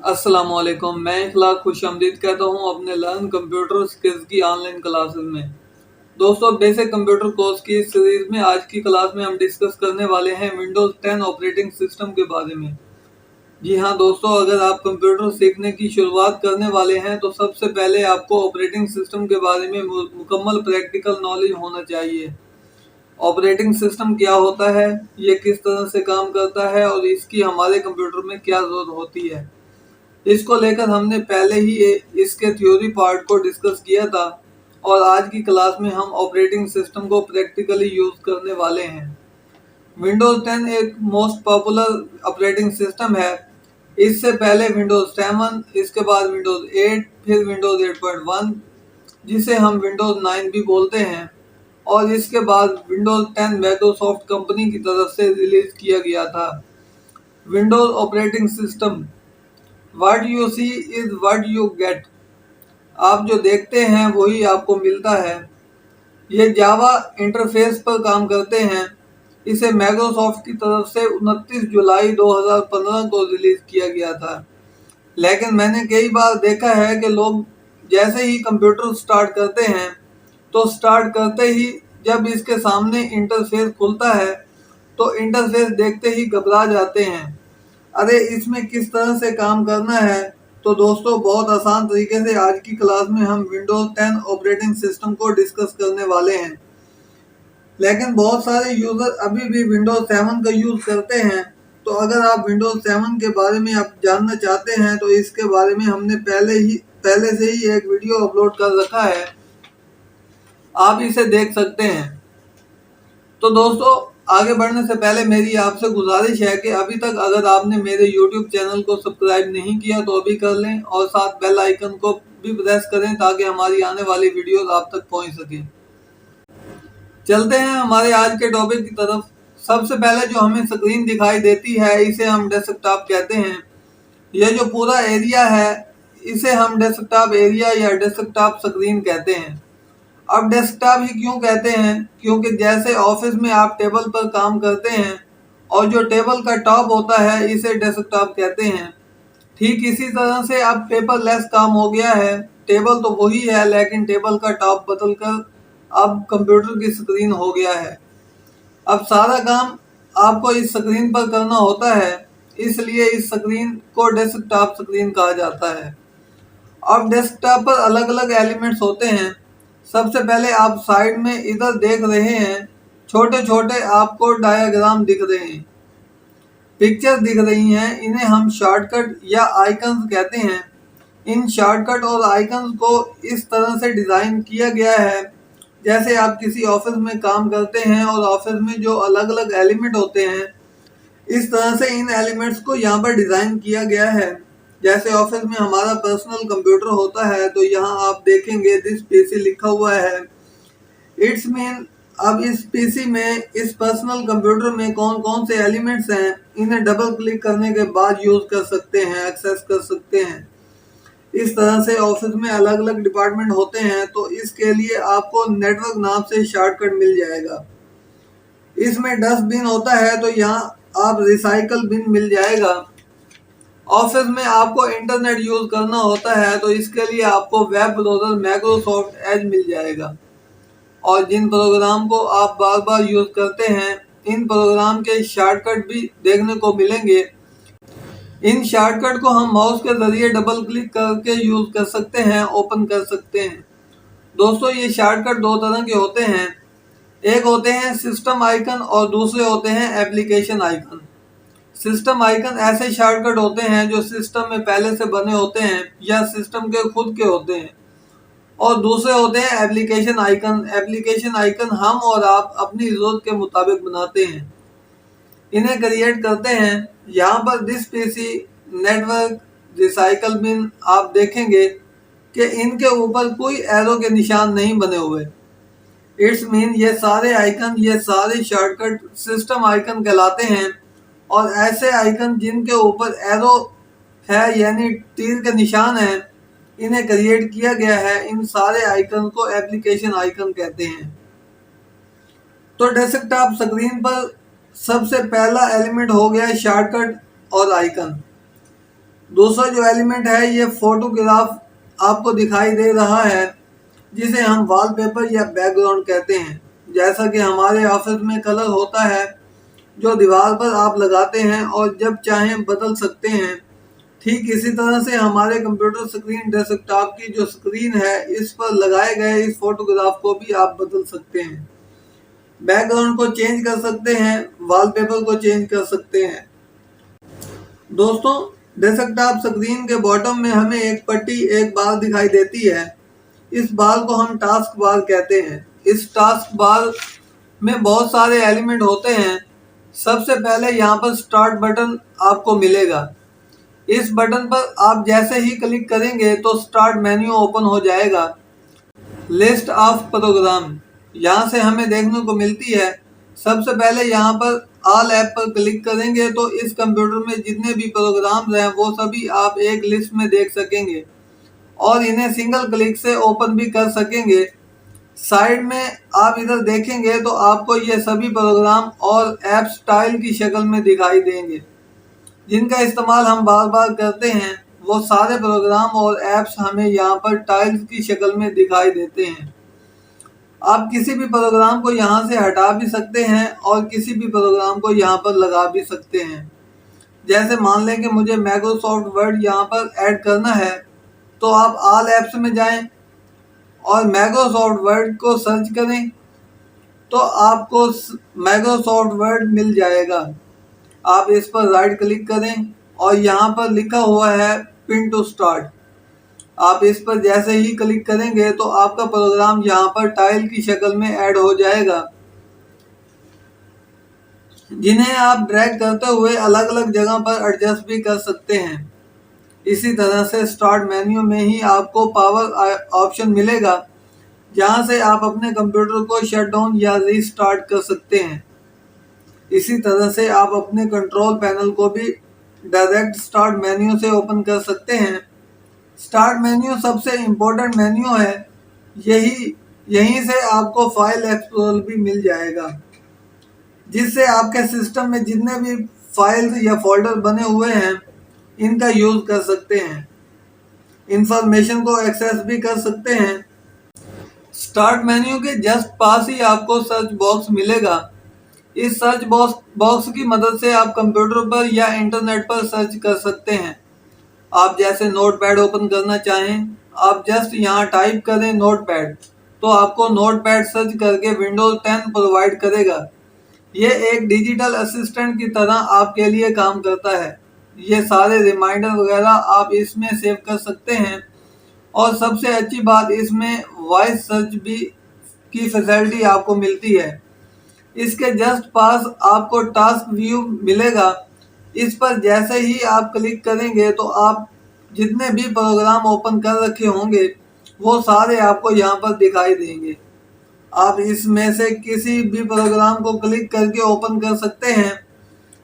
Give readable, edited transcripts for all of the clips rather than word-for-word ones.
अस्सलामुअलैकुम। मैं इखलाक खुशामदीद कहता हूँ अपने लर्न कंप्यूटर स्किल्स की ऑनलाइन क्लासेस में। दोस्तों, बेसिक कंप्यूटर कोर्स की इस सीरीज में आज की क्लास में हम डिस्कस करने वाले हैं विंडोज 10 ऑपरेटिंग सिस्टम के बारे में। जी हाँ दोस्तों, अगर आप कंप्यूटर सीखने की शुरुआत करने वाले हैं तो सबसे पहले आपको ऑपरेटिंग सिस्टम के बारे में मुकम्मल प्रैक्टिकल नॉलेज होना चाहिए। ऑपरेटिंग सिस्टम क्या होता है, ये किस तरह से काम करता है और इसकी हमारे कंप्यूटर में क्या जरूरत होती है, इसको लेकर हमने पहले ही इसके थ्योरी पार्ट को डिस्कस किया था। और आज की क्लास में हम ऑपरेटिंग सिस्टम को प्रैक्टिकली यूज करने वाले हैं। विंडोज 10 एक मोस्ट पॉपुलर ऑपरेटिंग सिस्टम है। इससे पहले विंडोज 7, इसके बाद विंडोज 8, फिर विंडोज 8.1 जिसे हम विंडोज 9 भी बोलते हैं, और इसके बाद विंडोज 10 माइक्रोसॉफ्ट कंपनी की तरफ से रिलीज किया गया था। Windows operating system, what you see is what you get. आप जो देखते हैं वही आपको मिलता है। ये जावा इंटरफेस पर काम करते हैं। इसे माइक्रोसॉफ्ट की तरफ से 29 जुलाई 2015 को रिलीज किया गया था। लेकिन मैंने कई बार देखा है कि लोग जैसे ही कंप्यूटर स्टार्ट करते हैं तो स्टार्ट करते ही जब इसके सामने इंटरफेस खुलता है तो इंटरफेस देखते ही घबरा जाते हैं। अरे इसमें किस तरह से काम करना है। तो दोस्तों, बहुत आसान तरीके से आज की क्लास में हम विंडोज 10 ऑपरेटिंग सिस्टम को डिस्कस करने वाले हैं। लेकिन बहुत सारे यूजर अभी भी विंडोज 7 का यूज करते हैं। तो अगर आप विंडोज 7 के बारे में आप जानना चाहते हैं तो इसके बारे में हमने पहले से ही एक वीडियो अपलोड कर रखा है, आप इसे देख सकते हैं। तो दोस्तों, आगे बढ़ने से पहले मेरी आपसे गुजारिश है कि अभी तक अगर आपने मेरे YouTube चैनल को सब्सक्राइब नहीं किया तो अभी कर लें और साथ बेल आइकन को भी प्रेस करें ताकि हमारी आने वाली वीडियोस आप तक पहुंच सके। चलते हैं हमारे आज के टॉपिक की तरफ। सबसे पहले जो हमें स्क्रीन दिखाई देती है इसे हम डेस्कटॉप कहते हैं। यह जो पूरा एरिया है इसे हम डेस्कटॉप एरिया या डेस्कटॉप स्क्रीन कहते हैं। अब डेस्कटॉप ही क्यों कहते हैं, क्योंकि जैसे ऑफिस में आप टेबल पर काम करते हैं और जो टेबल का टॉप होता है इसे डेस्कटॉप कहते हैं। ठीक इसी तरह से अब पेपरलेस काम हो गया है। टेबल तो वही है लेकिन टेबल का टॉप बदलकर अब कंप्यूटर की स्क्रीन हो गया है। अब सारा काम आपको इस स्क्रीन पर करना होता है, इसलिए इस स्क्रीन को डेस्कटॉप स्क्रीन कहा जाता है। अब डेस्कटॉप पर अलग अलग एलिमेंट्स होते हैं। सबसे पहले आप साइड में इधर देख रहे हैं, छोटे छोटे आपको डायग्राम दिख रहे हैं, पिक्चर दिख रही हैं। इन्हें हम शॉर्टकट या आइकन्स कहते हैं। इन शॉर्टकट और आइकन्स को इस तरह से डिजाइन किया गया है जैसे आप किसी ऑफिस में काम करते हैं और ऑफिस में जो अलग अलग एलिमेंट होते हैं, इस तरह से इन एलिमेंट्स को यहाँ पर डिजाइन किया गया है। जैसे ऑफिस में हमारा पर्सनल कंप्यूटर होता है तो यहाँ आप देखेंगे दिस पीसी लिखा हुआ है। इट्स मीन अब इस पीसी में, इस पर्सनल कंप्यूटर में कौन कौन से एलिमेंट्स हैं, इन्हें डबल क्लिक करने के बाद यूज कर सकते हैं, एक्सेस कर सकते हैं। इस तरह से ऑफिस में अलग अलग डिपार्टमेंट होते हैं तो इसके लिए आपको नेटवर्क नाम से शॉर्टकट मिल जाएगा। इसमें डस्टबिन होता है तो यहाँ आप रिसाइकल बिन मिल जाएगा। ऑफिस में आपको इंटरनेट यूज करना होता है तो इसके लिए आपको वेब ब्राउज़र माइक्रोसॉफ्ट एज मिल जाएगा। और जिन प्रोग्राम को आप बार बार यूज करते हैं इन प्रोग्राम के शॉर्टकट भी देखने को मिलेंगे। इन शॉर्टकट को हम माउस के जरिए डबल क्लिक करके यूज कर सकते हैं, ओपन कर सकते हैं। दोस्तों, ये शॉर्टकट दो तरह के होते हैं। एक होते हैं सिस्टम आइकन और दूसरे होते हैं एप्लीकेशन आइकन। सिस्टम आइकन ऐसे शॉर्टकट होते हैं जो सिस्टम में पहले से बने होते हैं या सिस्टम के खुद के होते हैं। और दूसरे होते हैं एप्लीकेशन आइकन। एप्लीकेशन आइकन हम और आप अपनी जरूरत के मुताबिक बनाते हैं, इन्हें क्रिएट करते हैं। यहाँ पर this PC, network, recycle bin आप देखेंगे कि इनके ऊपर कोई एरो के निशान नहीं बने हुए। इट्स मीन ये सारे आइकन, ये सारे शॉर्टकट सिस्टम आइकन कहलाते हैं। और ऐसे आइकन जिनके ऊपर एरो है यानी तीर के निशान है, इन्हें क्रिएट किया गया है। इन सारे आइकन को एप्लीकेशन आइकन कहते हैं। तो डेस्कटॉप स्क्रीन पर सबसे पहला एलिमेंट हो गया शॉर्टकट और आइकन। दूसरा जो एलिमेंट है ये फोटोग्राफ आपको दिखाई दे रहा है, जिसे हम वॉलपेपर या बैकग्राउंड कहते हैं। जैसा कि हमारे ऑफिस में कलर होता है जो दीवार पर आप लगाते हैं और जब चाहें बदल सकते हैं, ठीक इसी तरह से हमारे कंप्यूटर स्क्रीन डेस्कटॉप की जो स्क्रीन है इस पर लगाए गए इस फोटोग्राफ को भी आप बदल सकते हैं। बैकग्राउंड को चेंज कर सकते हैं, वॉलपेपर को चेंज कर सकते हैं। दोस्तों, डेस्कटॉप स्क्रीन के बॉटम में हमें एक पट्टी, एक बार दिखाई देती है। इस बार को हम टास्क बार कहते हैं। इस टास्क बार में बहुत सारे एलिमेंट होते हैं। सबसे पहले यहाँ पर स्टार्ट बटन आपको मिलेगा। इस बटन पर आप जैसे ही क्लिक करेंगे तो स्टार्ट मेन्यू ओपन हो जाएगा। लिस्ट ऑफ प्रोग्राम यहाँ से हमें देखने को मिलती है। सबसे पहले यहाँ पर ऑल ऐप पर क्लिक करेंगे तो इस कंप्यूटर में जितने भी प्रोग्राम्स हैं वो सभी आप एक लिस्ट में देख सकेंगे और इन्हें सिंगल क्लिक से ओपन भी कर सकेंगे। साइड में आप इधर देखेंगे तो आपको ये सभी प्रोग्राम और ऐप्स टाइल की शक्ल में दिखाई देंगे, जिनका इस्तेमाल हम बार बार करते हैं। वो सारे प्रोग्राम और ऐप्स हमें यहाँ पर टाइल्स की शक्ल में दिखाई देते हैं। आप किसी भी प्रोग्राम को यहाँ से हटा भी सकते हैं और किसी भी प्रोग्राम को यहाँ पर लगा भी सकते हैं। जैसे मान लें कि मुझे माइक्रोसॉफ्ट वर्ड यहाँ पर ऐड करना है, तो आप ऑल ऐप्स में जाएं और माइक्रोसॉफ्ट वर्ड को सर्च करें तो आपको माइक्रोसॉफ्ट वर्ड मिल जाएगा। आप इस पर राइट क्लिक करें और यहाँ पर लिखा हुआ है पिन टू स्टार्ट। आप इस पर जैसे ही क्लिक करेंगे तो आपका प्रोग्राम यहाँ पर टाइल की शक्ल में ऐड हो जाएगा, जिन्हें आप ड्रैग करते हुए अलग अलग जगह पर एडजस्ट भी कर सकते हैं। इसी तरह से स्टार्ट मेन्यू में ही आपको पावर ऑप्शन मिलेगा, जहां से आप अपने कंप्यूटर को शट डाउन या रीस्टार्ट कर सकते हैं। इसी तरह से आप अपने कंट्रोल पैनल को भी डायरेक्ट स्टार्ट मेन्यू से ओपन कर सकते हैं। स्टार्ट मेन्यू सबसे इम्पोर्टेंट मेन्यू है। यहीं से आपको फाइल एक्सप्लोरर भी मिल जाएगा, जिससे आपके सिस्टम में जितने भी फाइल्स या फोल्डर बने हुए हैं इनका यूज कर सकते हैं। इंफॉर्मेशन को एक्सेस भी कर सकते हैं। स्टार्ट मेन्यू के जस्ट पास ही आपको सर्च बॉक्स मिलेगा। इस सर्च बॉक्स की मदद से आप कंप्यूटर पर या इंटरनेट पर सर्च कर सकते हैं। आप जैसे नोटपैड ओपन करना चाहें, आप जस्ट यहाँ टाइप करें नोटपैड, तो आपको नोटपैड सर्च करके विंडोज 10 प्रोवाइड करेगा। ये एक डिजिटल असिस्टेंट की तरह आपके लिए काम करता है। ये सारे रिमाइंडर वगैरह आप इसमें सेव कर सकते हैं और सबसे अच्छी बात इसमें वॉइस सर्च भी की फैसिलिटी आपको मिलती है। इसके जस्ट पास आपको टास्क व्यू मिलेगा। इस पर जैसे ही आप क्लिक करेंगे तो आप जितने भी प्रोग्राम ओपन कर रखे होंगे वो सारे आपको यहाँ पर दिखाई देंगे। आप इसमें से किसी भी प्रोग्राम को क्लिक करके ओपन कर सकते हैं।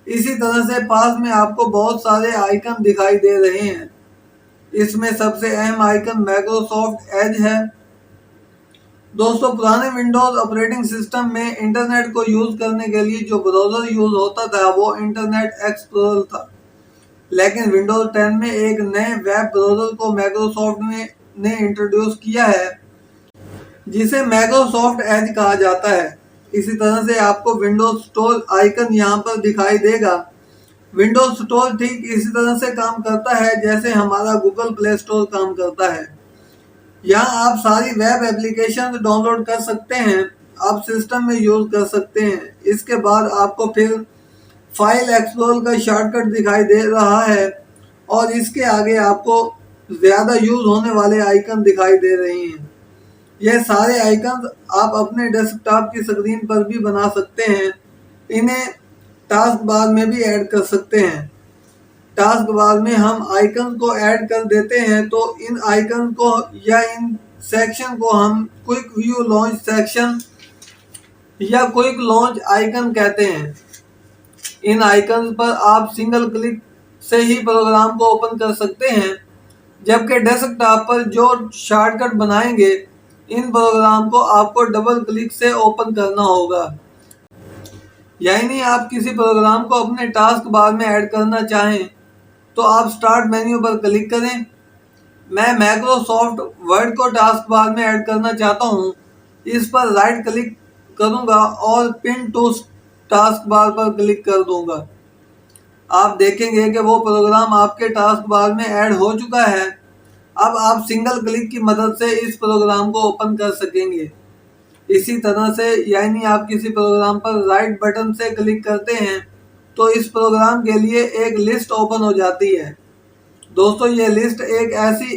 इसी तरह से पास में आपको बहुत सारे आइकन दिखाई दे रहे हैं। इसमें सबसे अहम आइकन माइक्रोसॉफ्ट एज है। दोस्तों, पुराने विंडोज ऑपरेटिंग सिस्टम में इंटरनेट को यूज करने के लिए जो ब्राउजर यूज होता था वो इंटरनेट एक्सप्लोरर था, लेकिन विंडोज 10 में एक नए वेब ब्राउजर को माइक्रोसॉफ्ट ने इंट्रोड्यूस किया है, जिसे माइक्रोसॉफ्ट एज कहा जाता है। इसी तरह से आपको विंडोज स्टोर आइकन यहाँ पर दिखाई देगा। विंडोज स्टोर ठीक इसी तरह से काम करता है जैसे हमारा गूगल प्ले स्टोर काम करता है। यहाँ आप सारी वेब एप्लीकेशन डाउनलोड कर सकते हैं, आप सिस्टम में यूज कर सकते हैं। इसके बाद आपको फिर फाइल एक्सप्लोरर का शॉर्टकट दिखाई दे रहा है और इसके आगे आपको ज़्यादा यूज होने वाले आइकन दिखाई दे रहे हैं। यह सारे आइकन आप अपने डेस्कटॉप की स्क्रीन पर भी बना सकते हैं। इन्हें टास्क बार में भी ऐड कर सकते हैं। टास्क बार में हम आइकन को ऐड कर देते हैं तो इन आइकन को या इन सेक्शन को हम क्विक व्यू लॉन्च सेक्शन या क्विक लॉन्च आइकन कहते हैं। इन आइकन पर आप सिंगल क्लिक से ही प्रोग्राम को ओपन कर सकते हैं, जबकि डेस्कटॉप पर जो शॉर्टकट बनाएंगे इन प्रोग्राम को आपको डबल क्लिक से ओपन करना होगा। यानी आप किसी प्रोग्राम को अपने टास्क बार में ऐड करना चाहें तो आप स्टार्ट मेन्यू पर क्लिक करें। मैं माइक्रोसॉफ्ट वर्ड को टास्क बार में ऐड करना चाहता हूँ। इस पर राइट क्लिक करूंगा और पिन टू टास्क बार पर क्लिक कर दूंगा। आप देखेंगे कि वो प्रोग्राम आपके टास्क बार में ऐड हो चुका है। अब आप सिंगल क्लिक की मदद से इस प्रोग्राम को ओपन कर सकेंगे। इसी तरह से यानी आप किसी प्रोग्राम पर राइट बटन से क्लिक करते हैं तो इस प्रोग्राम के लिए एक लिस्ट ओपन हो जाती है। दोस्तों, ये लिस्ट एक ऐसी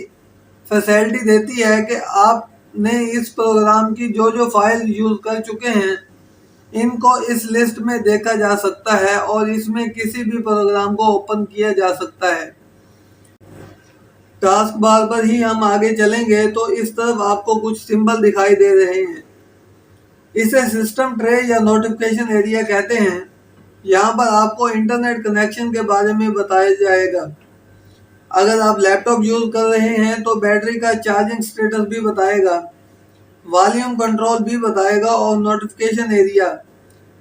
फैसिलिटी देती है कि आपने इस प्रोग्राम की जो जो फाइल यूज कर चुके हैं इनको इस लिस्ट में देखा जा सकता है और इसमें किसी भी प्रोग्राम को ओपन किया जा सकता है। टास्क बार पर ही हम आगे चलेंगे तो इस तरफ आपको कुछ सिंबल दिखाई दे रहे हैं। इसे सिस्टम ट्रे या नोटिफिकेशन एरिया कहते हैं। यहाँ पर आपको इंटरनेट कनेक्शन के बारे में बताया जाएगा। अगर आप लैपटॉप यूज कर रहे हैं तो बैटरी का चार्जिंग स्टेटस भी बताएगा, वॉल्यूम कंट्रोल भी बताएगा और नोटिफिकेशन एरिया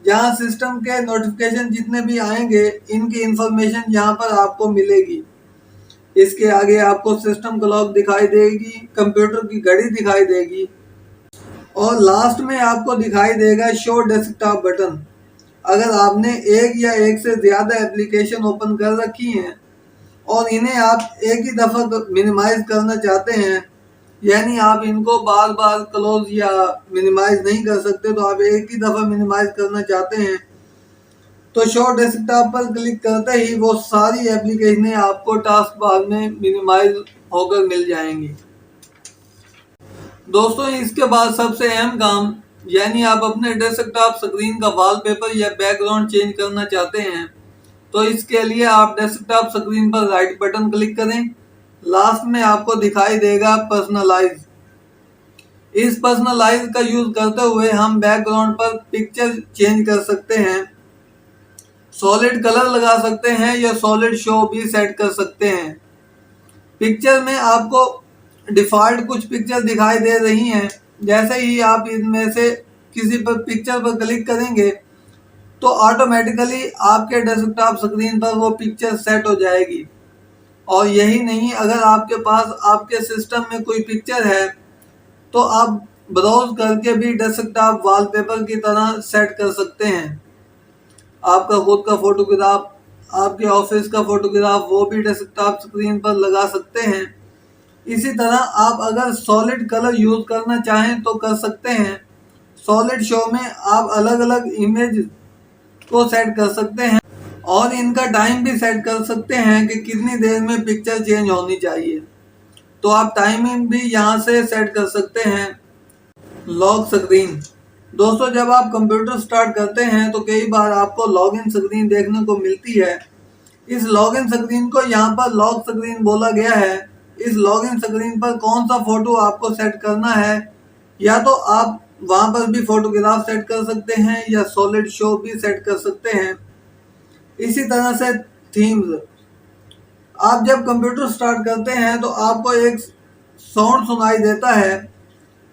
जहाँ सिस्टम के नोटिफिकेशन जितने भी आएंगे इनकी इंफॉर्मेशन यहाँ पर आपको मिलेगी। इसके आगे आपको सिस्टम क्लॉक दिखाई देगी, कंप्यूटर की घड़ी दिखाई देगी और लास्ट में आपको दिखाई देगा शो डेस्कटॉप बटन। अगर आपने एक या एक से ज्यादा एप्लीकेशन ओपन कर रखी हैं और इन्हें आप एक ही दफा मिनिमाइज करना चाहते हैं, यानी आप इनको बार बार क्लोज या मिनिमाइज नहीं कर सकते, तो आप एक ही दफा मिनिमाइज करना चाहते हैं तो शो डेस्कटॉप पर क्लिक करते ही वो सारी एप्लीकेशनें आपको टास्क बार में मिनिमाइज होकर मिल जाएंगी। दोस्तों, इसके बाद सबसे अहम काम यानी आप अपने डेस्कटॉप स्क्रीन का वॉलपेपर या बैकग्राउंड चेंज करना चाहते हैं तो इसके लिए आप डेस्कटॉप स्क्रीन पर राइट बटन क्लिक करें। लास्ट में आपको दिखाई देगा पर्सनलाइज। इस पर्सनलाइज का यूज करते हुए हम बैकग्राउंड पर पिक्चर चेंज कर सकते हैं, सॉलिड कलर लगा सकते हैं या सॉलिड शो भी सेट कर सकते हैं। पिक्चर में आपको डिफॉल्ट कुछ पिक्चर दिखाई दे रही हैं। जैसे ही आप इनमें से किसी पर पिक्चर पर क्लिक करेंगे तो ऑटोमेटिकली आपके डेस्कटॉप स्क्रीन पर वो पिक्चर सेट हो जाएगी। और यही नहीं, अगर आपके पास आपके सिस्टम में कोई पिक्चर है तो आप ब्राउज करके भी डेस्कटॉप वॉलपेपर की तरह सेट कर सकते हैं। आपका खुद का फोटोग्राफ, आपके ऑफिस का फोटोग्राफ वो भी डेस्कटॉप स्क्रीन पर लगा सकते हैं। इसी तरह आप अगर सॉलिड कलर यूज करना चाहें तो कर सकते हैं। सॉलिड शो में आप अलग अलग इमेज को सेट कर सकते हैं और इनका टाइम भी सेट कर सकते हैं कि कितनी देर में पिक्चर चेंज होनी चाहिए। तो आप टाइमिंग भी यहाँ से सेट कर सकते हैं। Lock screen. दोस्तों, जब आप कंप्यूटर स्टार्ट करते हैं तो कई बार आपको लॉगिन स्क्रीन देखने को मिलती है। इस लॉगिन स्क्रीन को यहाँ पर लॉक स्क्रीन बोला गया है। इस लॉगिन स्क्रीन पर कौन सा फोटो आपको सेट करना है, या तो आप वहां पर भी फोटोग्राफ सेट कर सकते हैं या सॉलिड शो भी सेट कर सकते हैं। इसी तरह से थीम्स। आप जब कंप्यूटर स्टार्ट करते हैं तो आपको एक साउंड सुनाई देता है।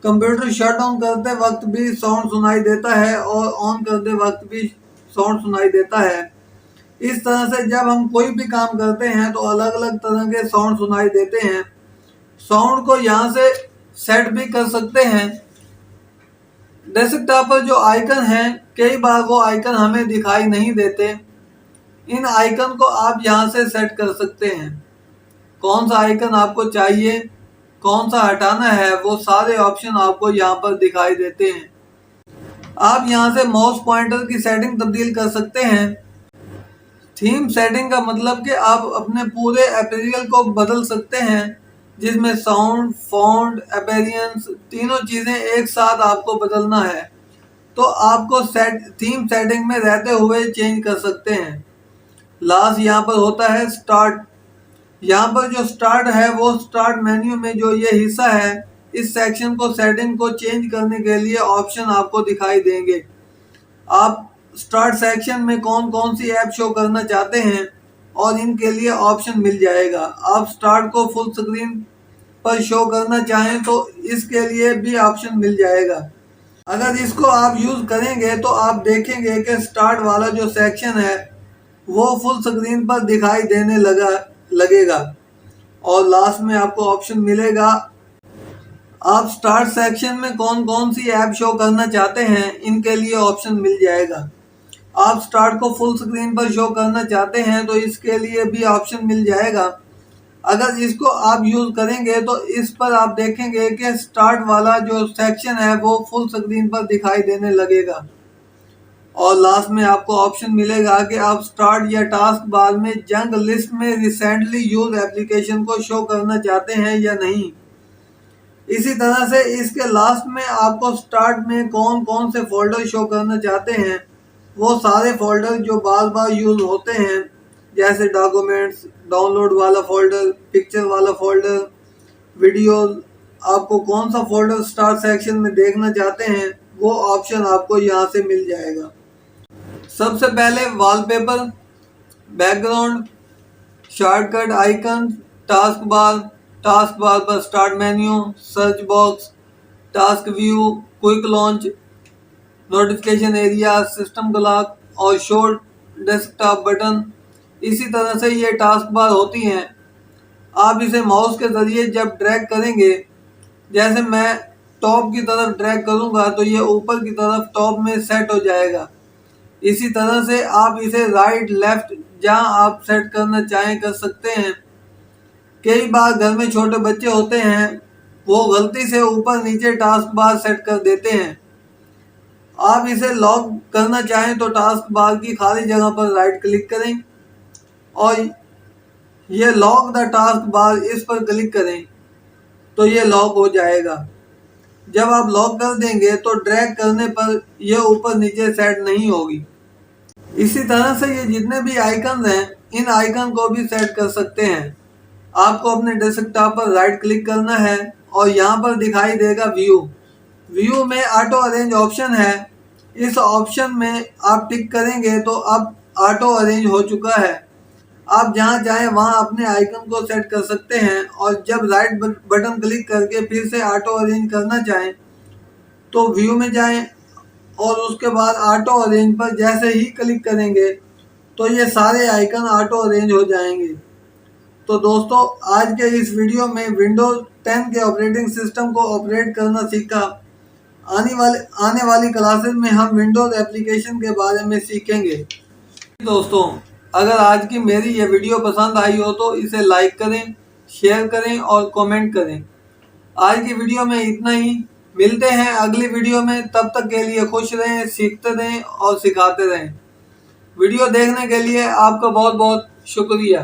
कंप्यूटर शट डाउन करते वक्त भी साउंड सुनाई देता है और ऑन करते वक्त भी साउंड सुनाई देता है। इस तरह से जब हम कोई भी काम करते हैं तो अलग अलग तरह के साउंड सुनाई देते हैं। साउंड को यहाँ से सेट भी कर सकते हैं। डेस्कटॉप पर जो आइकन हैं, कई बार वो आइकन हमें दिखाई नहीं देते। इन आइकन को आप यहाँ से सेट कर सकते हैं। कौन सा आइकन आपको चाहिए, कौन सा हटाना है, वो सारे ऑप्शन आपको यहाँ पर दिखाई देते हैं। आप यहाँ से माउस पॉइंटर की सेटिंग तब्दील कर सकते हैं। थीम सेटिंग का मतलब कि आप अपने पूरे एपेरियल को बदल सकते हैं, जिसमें साउंड, फॉन्ट, अपीयरेंस तीनों चीजें एक साथ आपको बदलना है। तो आपको थीम सेटिंग में रहते हुए चेंज कर सकते हैं। लास्ट यहाँ पर होता है स्टार्ट। यहाँ पर जो स्टार्ट है वो स्टार्ट मेन्यू में जो ये हिस्सा है, इस सेक्शन को सेटिंग को चेंज करने के लिए ऑप्शन आपको दिखाई देंगे। आप स्टार्ट सेक्शन में कौन कौन सी ऐप शो करना चाहते हैं और इनके लिए ऑप्शन मिल जाएगा। आप स्टार्ट को फुल स्क्रीन पर शो करना चाहें तो इसके लिए भी ऑप्शन मिल जाएगा। अगर इसको आप यूज करेंगे तो आप देखेंगे कि स्टार्ट वाला जो सेक्शन है वो फुल स्क्रीन पर दिखाई देने लगा। लगेगा और लास्ट में आपको ऑप्शन मिलेगा। आप स्टार्ट सेक्शन में कौन कौन सी ऐप शो करना चाहते हैं इनके लिए ऑप्शन मिल जाएगा। आप स्टार्ट को फुल स्क्रीन पर शो करना चाहते हैं तो इसके लिए भी ऑप्शन मिल जाएगा। अगर इसको आप यूज करेंगे तो इस पर आप देखेंगे कि स्टार्ट वाला जो सेक्शन है वो फुल स्क्रीन पर दिखाई देने लगेगा और लास्ट में आपको ऑप्शन मिलेगा कि आप स्टार्ट या टास्क बार में जंक लिस्ट में रिसेंटली यूज एप्लीकेशन को शो करना चाहते हैं या नहीं। इसी तरह से इसके लास्ट में आपको स्टार्ट में कौन कौन से फोल्डर शो करना चाहते हैं वो सारे फोल्डर जो बार बार यूज होते हैं, जैसे डॉक्यूमेंट्स, डाउनलोड वाला फोल्डर, पिक्चर वाला फोल्डर, वीडियोस, आपको कौन सा फोल्डर स्टार्ट सेक्शन में देखना चाहते हैं वो ऑप्शन आपको यहाँ से मिल जाएगा। सबसे पहले wallpaper, background, shortcut icon, task bar पर start menu, search box, task view, quick launch, notification area, system clock और शो डेस्कटॉप बटन। इसी तरह से ये टास्क बार होती हैं। आप इसे माउस के जरिए जब ड्रैग करेंगे, जैसे मैं टॉप की तरफ ड्रैग करूंगा तो ये ऊपर की तरफ टॉप में सेट हो जाएगा। इसी तरह से आप इसे राइट लेफ्ट जहां आप सेट करना चाहें कर सकते हैं। कई बार घर में छोटे बच्चे होते हैं, वो गलती से ऊपर नीचे टास्क बार सेट कर देते हैं। आप इसे लॉक करना चाहें तो टास्क बार की खाली जगह पर राइट क्लिक करें और ये लॉक द टास्क बार इस पर क्लिक करें तो ये लॉक हो जाएगा। जब आप लॉक कर देंगे तो ड्रैग करने पर यह ऊपर नीचे सेट नहीं होगी। इसी तरह से ये जितने भी आइकन हैं, इन आइकन को भी सेट कर सकते हैं। आपको अपने डेस्कटॉप पर राइट क्लिक करना है और यहाँ पर दिखाई देगा व्यू में ऑटो अरेंज ऑप्शन है। इस ऑप्शन में आप टिक करेंगे तो अब ऑटो अरेंज हो चुका है। आप जहां चाहें वहां अपने आइकन को सेट कर सकते हैं और जब राइट बटन क्लिक करके फिर से ऑटो अरेंज करना चाहें तो व्यू में जाएं और उसके बाद ऑटो अरेंज पर जैसे ही क्लिक करेंगे तो ये सारे आइकन ऑटो अरेंज हो जाएंगे। तो दोस्तों, आज के इस वीडियो में विंडोज 10 के ऑपरेटिंग सिस्टम को ऑपरेट करना सीखा। आने वाली क्लासेस में हम विंडोज एप्लीकेशन के बारे में सीखेंगे। दोस्तों, अगर आज की मेरी ये वीडियो पसंद आई हो तो इसे लाइक करें, शेयर करें और कमेंट करें। आज की वीडियो में इतना ही। मिलते हैं अगली वीडियो में। तब तक के लिए खुश रहें, सीखते रहें और सिखाते रहें। वीडियो देखने के लिए आपका बहुत बहुत शुक्रिया।